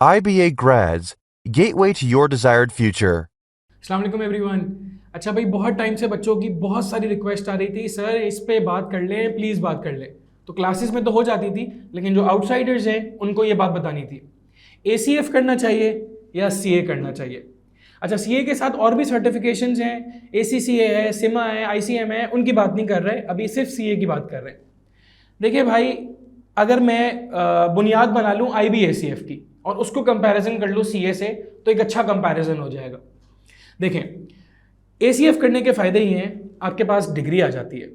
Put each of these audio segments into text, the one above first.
IBA grads, gateway to your desired future. अस्सलाम वालेकुम everyone. अच्छा भाई, बहुत टाइम से बच्चों की बहुत सारी रिक्वेस्ट आ रही थी, सर इस पे बात कर लें, प्लीज़ बात कर लें। तो क्लासेस में तो हो जाती थी, लेकिन जो आउटसाइडर्स हैं उनको ये बात बतानी थी। ACF करना चाहिए या CA करना चाहिए? अच्छा, CA के साथ और भी सर्टिफिकेशंस हैं, ACCA है, सिमा है, ICM है, उनकी बात नहीं कर रहे, अभी सिर्फ CA की बात कर रहे हैं। देखिए भाई, अगर मैं बुनियाद बना लूँ IBACF की और उसको कंपैरिजन कर लूँ CA से, तो एक अच्छा कंपैरिजन हो जाएगा। देखें, ACF करने के फ़ायदे ही हैं, आपके पास डिग्री आ जाती है।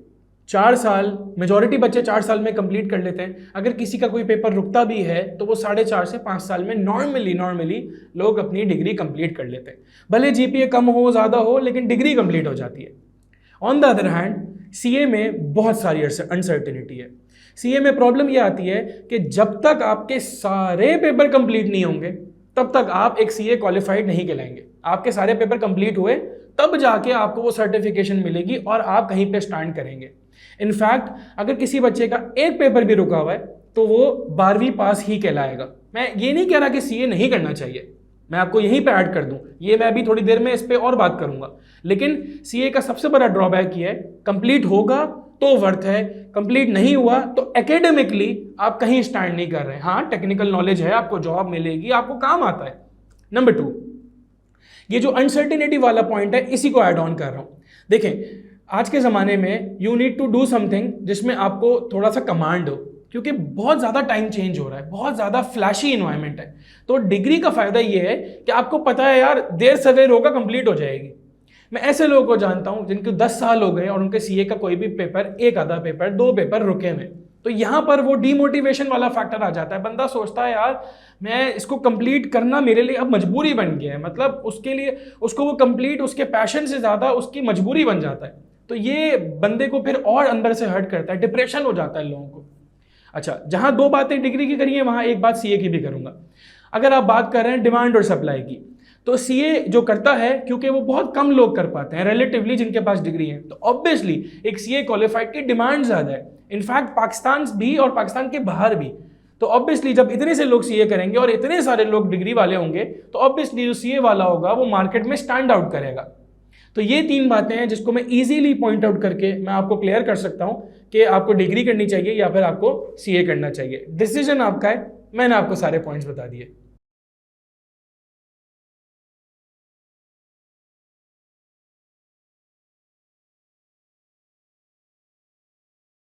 4 साल, मेजॉरिटी बच्चे 4 साल में कंप्लीट कर लेते हैं। अगर किसी का कोई पेपर रुकता भी है तो वो 4.5 से 5 साल में नॉर्मली लोग अपनी डिग्री कंप्लीट कर लेते हैं। भले GPA कम हो, ज़्यादा हो, लेकिन डिग्री कंप्लीट हो जाती है। On the other hand, CA में बहुत सारी अनसर्टेनिटी है। CA में प्रॉब्लम ये आती है कि जब तक आपके सारे पेपर कंप्लीट नहीं होंगे, तब तक आप एक CA क्वालिफाइड नहीं कहलाएंगे। आपके सारे पेपर कंप्लीट हुए तब जाके आपको वो सर्टिफिकेशन मिलेगी और आप कहीं पे स्टैंड करेंगे। इनफैक्ट अगर किसी बच्चे का एक पेपर भी रुका हुआ है तो वो 12वीं पास ही कहलाएगा। मैं ये नहीं कह रहा कि CA नहीं करना चाहिए, मैं आपको यहीं पे ऐड कर दूं, ये मैं अभी थोड़ी देर में इस पे और बात करूंगा। लेकिन CA का सबसे बड़ा ड्रॉबैक ये है, कंप्लीट होगा तो वर्थ है, कंप्लीट नहीं हुआ तो एकेडमिकली आप कहीं स्टैंड नहीं कर रहे हैं। हाँ, टेक्निकल नॉलेज है, आपको जॉब मिलेगी, आपको काम आता है। नंबर 2, ये जो अनसर्टेनिटी वाला पॉइंट है, इसी को ऐड ऑन कर रहा हूं। देखें, आज के ज़माने में you need to do something जिसमें आपको थोड़ा सा कमांड हो, क्योंकि बहुत ज़्यादा टाइम चेंज हो रहा है, बहुत ज़्यादा फ्लैशी इन्वायरमेंट है। तो डिग्री का फ़ायदा ये है कि आपको पता है यार, देर सवेर होगा, कंप्लीट हो जाएगी। मैं ऐसे लोगों को जानता हूं जिनके 10 साल हो गए और उनके CA का कोई भी पेपर, एक आधा पेपर, 2 पेपर रुके हुए। तो यहां पर वो डीमोटिवेशन वाला फैक्टर आ जाता है। बंदा सोचता है यार, मैं इसको कंप्लीट करना मेरे लिए अब मजबूरी बन गया है, मतलब उसके लिए, उसको वो कंप्लीट उसके पैशन से ज़्यादा उसकी मजबूरी बन जाता है। तो ये बंदे को फिर और अंदर से हर्ट करता है, डिप्रेशन हो जाता है लोगों को। अच्छा, जहां 2 बातें डिग्री की करी है, वहां एक बात CA की भी करूंगा। अगर आप बात कर रहे हैं डिमांड और सप्लाई की, तो CA जो करता है, क्योंकि वो बहुत कम लोग कर पाते हैं रिलेटिवली जिनके पास डिग्री है, तो ऑब्वियसली एक CA क्वालिफाइड की डिमांड ज़्यादा है। इनफैक्ट पाकिस्तान भी और पाकिस्तान के बाहर भी। तो ऑब्वियसली जब इतने से लोग CA करेंगे और इतने सारे लोग डिग्री वाले होंगे, तो ऑब्वियसली जो CA वाला होगा वो मार्केट में स्टैंड आउट करेगा। तो ये 3 बातें हैं जिसको मैं इजीली पॉइंट आउट करके मैं आपको क्लियर कर सकता हूं कि आपको डिग्री करनी चाहिए या फिर आपको CA करना चाहिए। डिसीजन आपका है, मैंने आपको सारे पॉइंट्स बता दिए।